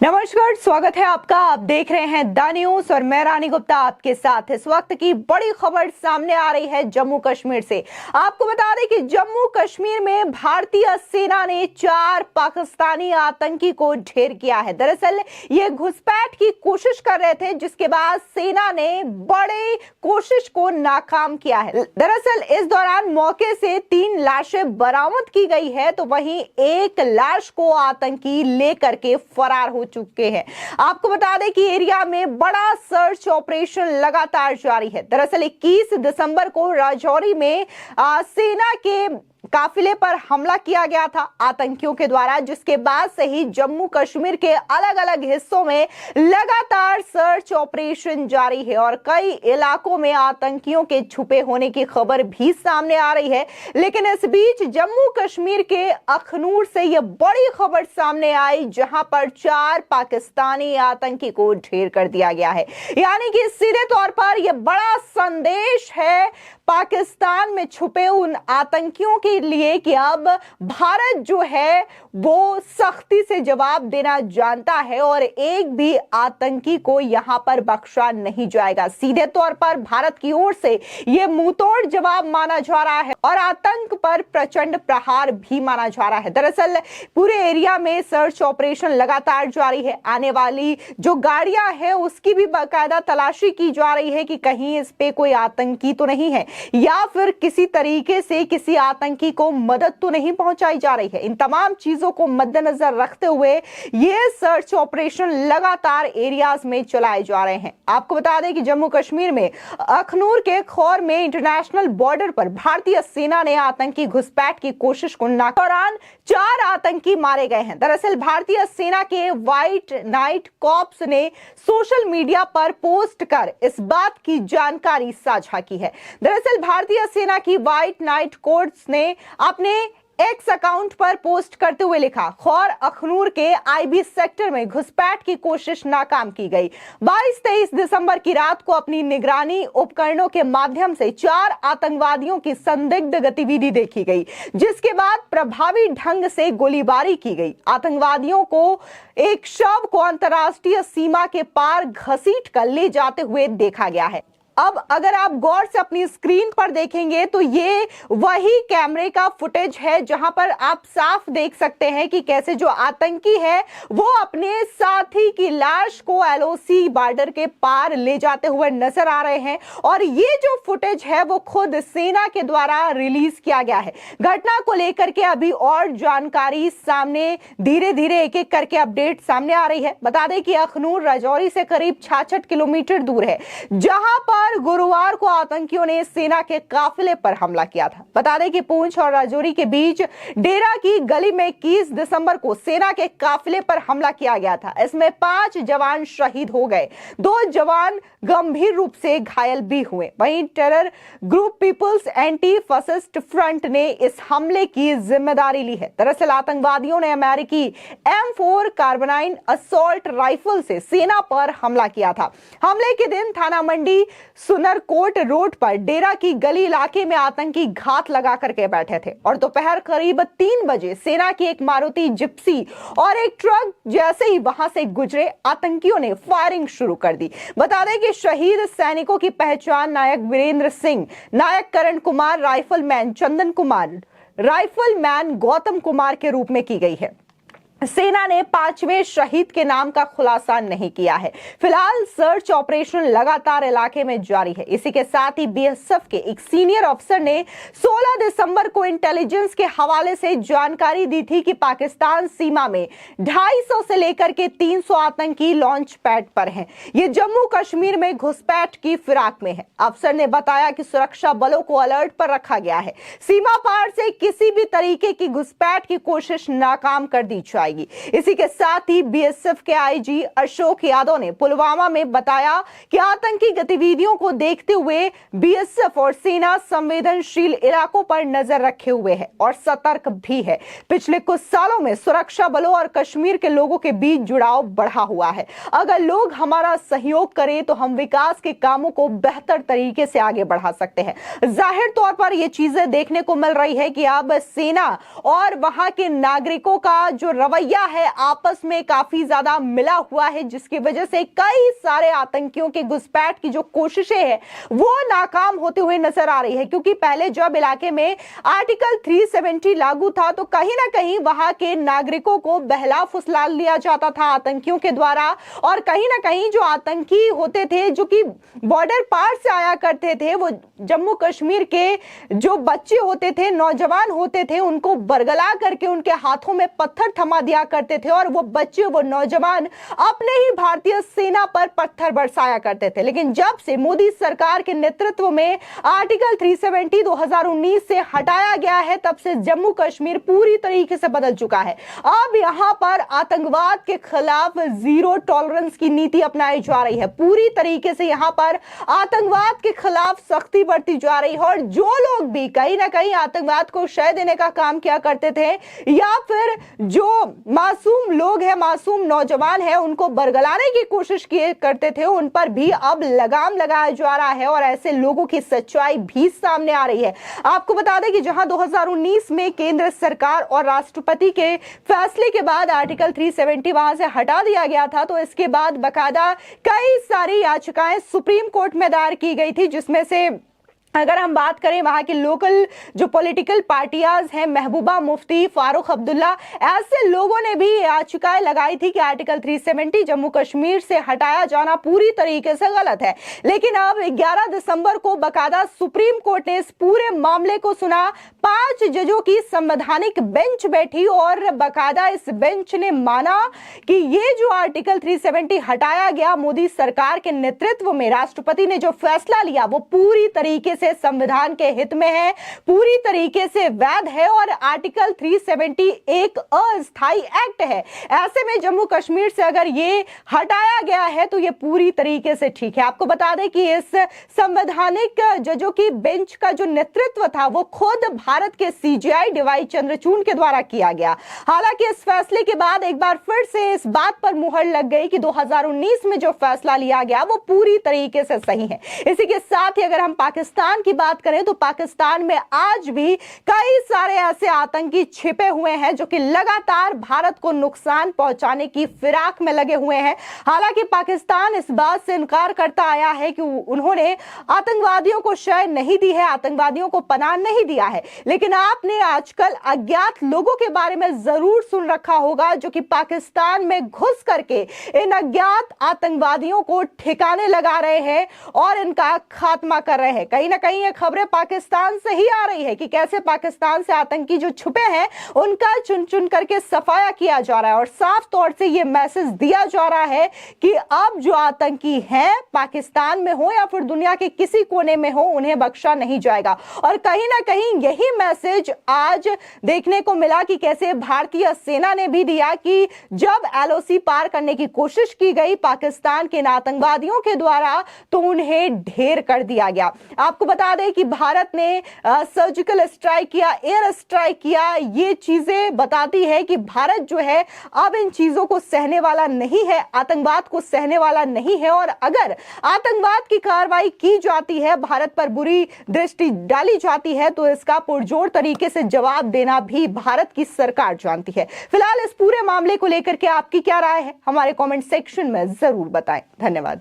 नमस्कार, स्वागत है आपका। आप देख रहे हैं द न्यूज और मैं रानी गुप्ता आपके साथ। इस वक्त की बड़ी खबर सामने आ रही है जम्मू कश्मीर से। आपको बता दें कि जम्मू कश्मीर में भारतीय सेना ने 4 पाकिस्तानी आतंकी को ढेर किया है। दरअसल ये घुसपैठ की कोशिश कर रहे थे, जिसके बाद सेना ने बड़े कोशिश को नाकाम किया है। दरअसल इस दौरान मौके से 3 लाशें बरामद की गई है, तो वहीं एक लाश को आतंकी लेकर के फरार हो चुके हैं। आपको बता दें कि एरिया में बड़ा सर्च ऑपरेशन लगातार जारी है। दरअसल 21 दिसंबर को राजौरी में सेना के काफिले पर हमला किया गया था आतंकियों के द्वारा, जिसके बाद से ही जम्मू कश्मीर के अलग अलग हिस्सों में लगातार सर्च ऑपरेशन जारी है और कई इलाकों में आतंकियों के छुपे होने की खबर भी सामने आ रही है। लेकिन इस बीच जम्मू कश्मीर के अखनूर से यह बड़ी खबर सामने आई, जहां पर 4 पाकिस्तानी आतंकी को ढेर कर दिया गया है। यानी कि सीधे तौर पर यह बड़ा संदेश है पाकिस्तान में छुपे उन आतंकियों के लिए कि अब भारत जो है वो सख्ती से जवाब देना जानता है और एक भी आतंकी को यहां पर बख्शा नहीं जाएगा। सीधे तौर पर भारत की ओर से यह मुंहतोड़ जवाब माना जा रहा है और आतंक पर प्रचंड प्रहार भी माना जा रहा है। दरअसल पूरे एरिया में सर्च ऑपरेशन लगातार जारी है। आने वाली जो गाड़ियां हैं उसकी भी बाकायदा तलाशी की जा रही है कि कहीं इस पे कोई आतंकी तो नहीं है या फिर किसी तरीके से किसी आतंकी को मदद तो नहीं पहुंचाई जा रही है। इन तमाम चीजों को मद्देनजर रखते हुए ये सर्च ऑपरेशन लगातार एरियाज में चलाए जा रहे हैं। आपको बता दें कि जम्मू कश्मीर में अखनूर के खौर में इंटरनेशनल बॉर्डर पर भारतीय सेना ने आतंकी घुसपैठ की कोशिश को दौरान 4 आतंकी मारे गए हैं। दरअसल भारतीय सेना के व्हाइट नाइट कॉर्प्स ने सोशल मीडिया पर पोस्ट कर इस बात की जानकारी साझा की है। दरअसल भारतीय सेना की व्हाइट नाइट कोर्ट्स ने अपने एक्स अकाउंट पर पोस्ट करते हुए लिखा, खौर अखनूर के आईबी सेक्टर में घुसपैठ की कोशिश नाकाम की गई। 22-23 दिसंबर की रात को अपनी निगरानी उपकरणों के माध्यम से 4 आतंकवादियों की संदिग्ध गतिविधि देखी गई, जिसके बाद प्रभावी ढंग से गोलीबारी की गई। आतंकवादियों को एक शव को अंतर्राष्ट्रीय सीमा के पार घसीट कर ले जाते हुए देखा गया है। अब अगर आप गौर से अपनी स्क्रीन पर देखेंगे तो ये वही कैमरे का फुटेज है, जहां पर आप साफ देख सकते हैं कि कैसे जो आतंकी है वो अपने साथी की लाश को एलओसी बॉर्डर के पार ले जाते हुए नजर आ रहे हैं। और ये जो फुटेज है वो खुद सेना के द्वारा रिलीज किया गया है। घटना को लेकर के अभी और जानकारी सामने धीरे धीरे एक एक करके अपडेट सामने आ रही है। बता दें कि अखनूर राजौरी से करीब 66 किलोमीटर दूर है, जहां पर गुरुवार को आतंकियों ने सेना के काफिले पर हमला किया था। बता दें कि पूंछ और राजौरी के बीच डेरा की गली में 21 दिसंबर को सेना के काफिले पर हमला किया गया था। इसमें 5 जवान शहीद हो गए, 2 जवान गंभीर रूप से घायल भी हुए। वहीं terror group people's anti fascist front ने इस हमले की जिम्मेदारी ली है। दरअसल आतंकवादियों ने अमेरिकी M4 कार्बाइन असॉल्ट राइफल से सेना पर हमला किया था। हमले के दिन थाना मंडी सुनरकोट रोड पर डेरा की गली इलाके में आतंकी घात लगा करके बैठे थे और दोपहर करीब 3 बजे सेना की एक मारुति जिप्सी और एक ट्रक जैसे ही वहां से गुजरे, आतंकियों ने फायरिंग शुरू कर दी। बता दें कि शहीद सैनिकों की पहचान नायक वीरेंद्र सिंह, नायक करण कुमार, राइफलमैन चंदन कुमार, राइफलमैन गौतम कुमार के रूप में की गई है। सेना ने 5वें शहीद के नाम का खुलासा नहीं किया है। फिलहाल सर्च ऑपरेशन लगातार इलाके में जारी है। इसी के साथ ही बीएसएफ के एक सीनियर अफसर ने 16 दिसंबर को इंटेलिजेंस के हवाले से जानकारी दी थी कि पाकिस्तान सीमा में 250 से लेकर के 300 आतंकी लॉन्च पैड पर हैं। ये जम्मू कश्मीर में घुसपैठ की फिराक में है। अफसर ने बताया कि सुरक्षा बलों को अलर्ट पर रखा गया है। सीमा पार से किसी भी तरीके की घुसपैठ की कोशिश नाकाम कर दी जाएगी। इसी के साथ ही बीएसएफ के आईजी अशोक यादव ने पुलवामा में बताया कि आतंकी गतिविधियों को देखते हुए बीएसएफ और सेना संवेदनशील इलाकों पर नजर रखे हुए है और सतर्क भी है। पिछले कुछ सालों में सुरक्षा बलों और कश्मीर के लोगों के बीच जुड़ाव बढ़ा हुआ है। अगर लोग हमारा सहयोग करें तो हम विकास के कामों को बेहतर तरीके से आगे बढ़ा सकते हैं। जाहिर तौर पर यह चीजें देखने को मिल रही है कि अब सेना और वहां के नागरिकों का जो रवैया रवैया है आपस में काफी ज्यादा मिला हुआ है, जिसकी वजह से कई सारे आतंकियों के घुसपैठ की जो कोशिशें हैं वो नाकाम होते हुए नजर आ रही है। क्योंकि पहले जब इलाके में आर्टिकल 370 लागू था तो कहीं ना कहीं वहां के नागरिकों को बहला फुसला लिया जाता था आतंकियों के द्वारा, और कहीं ना कहीं जो आतंकी होते थे जो कि बॉर्डर पार से आया करते थे, वो जम्मू कश्मीर के जो बच्चे होते थे, नौजवान होते थे, उनको बरगला करके उनके हाथों में पत्थर थमा दिया करते थे और वो बच्चे, वो नौजवान अपने ही भारतीय सेना पर पत्थर बरसाया करते थे। लेकिन जब से मोदी सरकार के नेतृत्व में आर्टिकल 370 2019 से हटाया गया है, तब से जम्मू कश्मीर पूरी तरीके से बदल चुका है। अब यहां पर आतंकवाद के खिलाफ जीरो टॉलरेंस की नीति अपनाई जा रही है। पूरी तरीके से यहां पर आतंकवाद के खिलाफ सख्ती बरती जा रही है, और जो लोग भी कहीं ना कहीं आतंकवाद को शय देने का काम किया करते थे या फिर जो मासूम लोग हैं, मासूम नौजवान हैं, उनको बरगलाने की कोशिश किए करते थे, उन पर भी अब लगाम लगाया जा रहा है और ऐसे लोगों की सच्चाई भी सामने आ रही है। आपको बता दें कि जहां 2019 में केंद्र सरकार और राष्ट्रपति के फैसले के बाद आर्टिकल 370 वहां से हटा दिया गया था, तो इसके बाद बकायदा कई सारी याचिकाएं सुप्रीम कोर्ट में दायर की गई थी, जिसमें से अगर हम बात करें वहां के लोकल जो पॉलिटिकल पार्टियां हैं, महबूबा मुफ्ती, फारूक अब्दुल्ला, ऐसे लोगों ने भी याचिकाएं लगाई थी कि आर्टिकल 370 जम्मू कश्मीर से हटाया जाना पूरी तरीके से गलत है। लेकिन अब 11 दिसंबर को बकायदा सुप्रीम कोर्ट ने इस पूरे मामले को सुना। 5 जजों की संवैधानिक बेंच बैठी और बकायदा इस बेंच ने माना कि ये जो आर्टिकल 370 हटाया गया मोदी सरकार के नेतृत्व में, राष्ट्रपति ने जो फैसला लिया वो पूरी तरीके से संविधान के हित में है, पूरी तरीके से वैध है, और आर्टिकल 370 एक अस्थायी एक्ट है। ऐसे में जम्मू कश्मीर से अगर ये हटाया गया है तो ये पूरी तरीके से ठीक है। आपको बता दें कि इस संवैधानिक जजों की बेंच का जो नेतृत्व था वो खुद भारत के सीजेआई डीवाई चंद्रचूड़ के द्वारा किया गया। हालांकि इस फैसले के बाद एक बार फिर से इस बात पर मुहर लग गई कि 2019 में जो फैसला लिया गया वो पूरी तरीके से सही है। इसी के साथ ही अगर हम पाकिस्तान की बात करें तो पाकिस्तान में आज भी कई सारे ऐसे आतंकी छिपे हुए हैं जो कि लगातार भारत को नुकसान पहुंचाने की फिराक में लगे हुए हैं। हालांकि पाकिस्तान इस बात से इनकार करता आया है कि उन्होंने आतंकवादियों को शय नहीं दी है, आतंकवादियों को पनाह नहीं दिया है। लेकिन आपने आजकल अज्ञात लोगों के बारे में जरूर सुन रखा होगा जो कि पाकिस्तान में घुस करके इन अज्ञात आतंकवादियों को ठिकाने लगा रहे हैं और इनका खात्मा कर रहे हैं। कहीं ना कहीं ये खबरें पाकिस्तान से ही आ रही है कि कैसे पाकिस्तान से आतंकी जो छुपे हैं उनका चुन चुन करके सफाया किया जा रहा है, और साफ तौर से ये मैसेज दिया जा रहा है कि अब जो आतंकी हैं पाकिस्तान में हो या फिर दुनिया के किसी कोने में हो, उन्हें बख्शा नहीं जाएगा। और कहीं ना कहीं यही मैसेज आज देखने को मिला कि कैसे भारतीय सेना ने भी दिया कि जब एलओसी पार करने की कोशिश की गई पाकिस्तान के आतंकवादियों के द्वारा तो उन्हें ढेर कर दिया गया। आपको बता दें कि भारत ने सर्जिकल स्ट्राइक किया, एयर स्ट्राइक किया। ये चीजें बताती है कि भारत जो है अब इन चीजों को सहने वाला नहीं है, आतंकवाद को सहने वाला नहीं है, और अगर आतंकवाद की कार्रवाई की जाती है, भारत पर बुरी दृष्टि डाली जाती है, तो इसका पुरजोर तरीके से जवाब देना भी भारत की सरकार जानती है। फिलहाल इस पूरे मामले को लेकर के आपकी क्या राय है, हमारे कमेंट सेक्शन में जरूर बताएं। धन्यवाद।